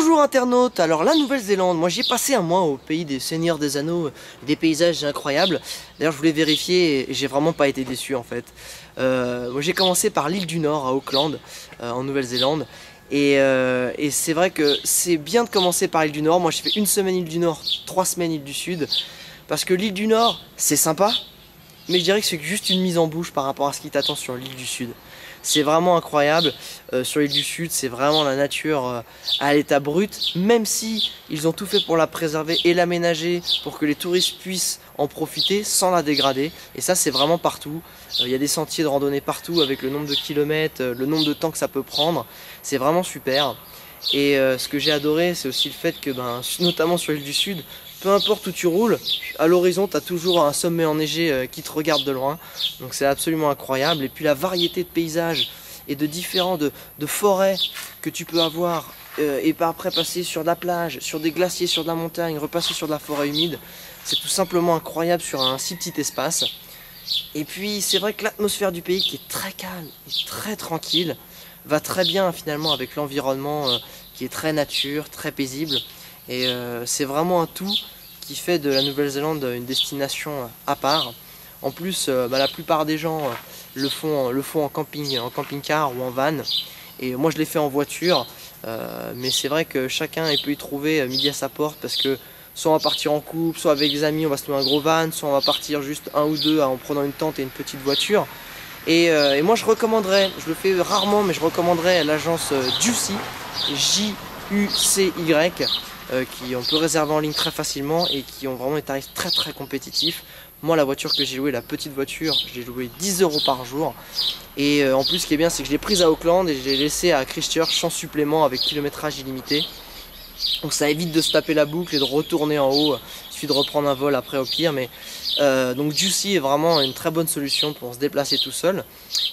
Bonjour internautes, alors la Nouvelle-Zélande, moi j'ai passé un mois au pays des Seigneurs des Anneaux, des paysages incroyables. D'ailleurs je voulais vérifier et j'ai vraiment pas été déçu en fait. Moi j'ai commencé par l'île du Nord à Auckland, en Nouvelle-Zélande. Et c'est vrai que c'est bien de commencer par l'île du Nord. Moi j'ai fait une semaine île du Nord, 3 semaines île du Sud. Parce que l'île du Nord c'est sympa, mais je dirais que c'est juste une mise en bouche par rapport à ce qui t'attend sur l'île du Sud. C'est vraiment incroyable. Sur l'île du Sud, c'est vraiment la nature à l'état brut, même si ils ont tout fait pour la préserver et l'aménager pour que les touristes puissent en profiter sans la dégrader. Et ça, c'est vraiment partout. Il y a des sentiers de randonnée partout avec le nombre de kilomètres, le nombre de temps que ça peut prendre. C'est vraiment super. Et ce que j'ai adoré, c'est aussi le fait que, notamment sur l'île du Sud, peu importe où tu roules, à l'horizon, tu as toujours un sommet enneigé qui te regarde de loin. Donc c'est absolument incroyable. Et puis la variété de paysages et de différents de forêts que tu peux avoir et après passer sur de la plage, sur des glaciers, sur de la montagne, repasser sur de la forêt humide, c'est tout simplement incroyable sur un si petit espace. Et puis c'est vrai que l'atmosphère du pays qui est très calme et très tranquille va très bien finalement avec l'environnement qui est très nature, très paisible. Et c'est vraiment un tout qui fait de la Nouvelle-Zélande une destination à part. En plus, la plupart des gens le font en camping-car ou en van. Et moi je l'ai fait en voiture, mais c'est vrai que chacun peut y trouver midi à sa porte parce que soit on va partir en couple, soit avec des amis on va se louer un gros van, soit on va partir juste un ou deux en prenant une tente et une petite voiture. Et moi je recommanderais, je le fais rarement, mais je recommanderais l'agence Jucy, Jucy, qui on peut réserver en ligne très facilement et qui ont vraiment des tarifs très compétitifs. Moi la voiture que j'ai louée, la petite voiture, je l'ai louée 10 € par jour. Et en plus ce qui est bien c'est que je l'ai prise à Auckland et je l'ai laissée à Christchurch sans supplément avec kilométrage illimité. Donc ça évite de se taper la boucle et de retourner en haut, il suffit de reprendre un vol après au pire. Mais donc Jucy est vraiment une très bonne solution pour se déplacer tout seul.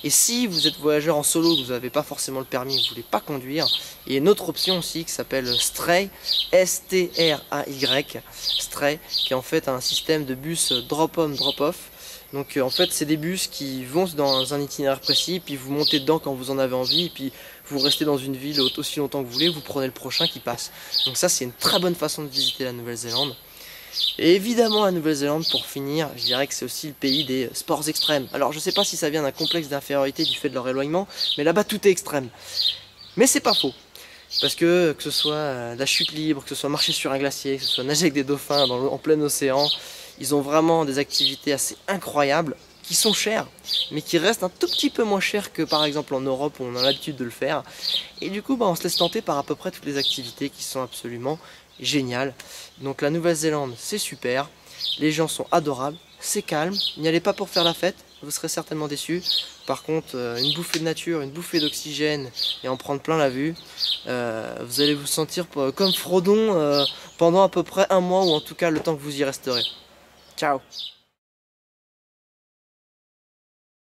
Et si vous êtes voyageur en solo, que vous n'avez pas forcément le permis, vous ne voulez pas conduire, il y a une autre option aussi qui s'appelle Stray, S-T-R-A-Y, Stray, qui est en fait un système de bus drop-on, drop-off. Donc en fait c'est des bus qui vont dans un itinéraire précis, puis vous montez dedans quand vous en avez envie, et puis vous restez dans une ville aussi longtemps que vous voulez, vous prenez le prochain qui passe. Donc ça c'est une très bonne façon de visiter la Nouvelle-Zélande. Et évidemment la Nouvelle-Zélande, pour finir, je dirais que c'est aussi le pays des sports extrêmes. Alors je sais pas si ça vient d'un complexe d'infériorité du fait de leur éloignement, mais là-bas tout est extrême. Mais c'est pas faux. Parce que ce soit la chute libre, que ce soit marcher sur un glacier, que ce soit nager avec des dauphins en plein océan, ils ont vraiment des activités assez incroyables, qui sont chères, mais qui restent un tout petit peu moins chères que par exemple en Europe où on a l'habitude de le faire. Et du coup, on se laisse tenter par à peu près toutes les activités qui sont absolument géniales. Donc la Nouvelle-Zélande, c'est super, les gens sont adorables, c'est calme, n'y allez pas pour faire la fête, vous serez certainement déçus. Par contre, une bouffée de nature, une bouffée d'oxygène et en prendre plein la vue, vous allez vous sentir comme Frodon pendant à peu près un mois ou en tout cas le temps que vous y resterez. Ciao!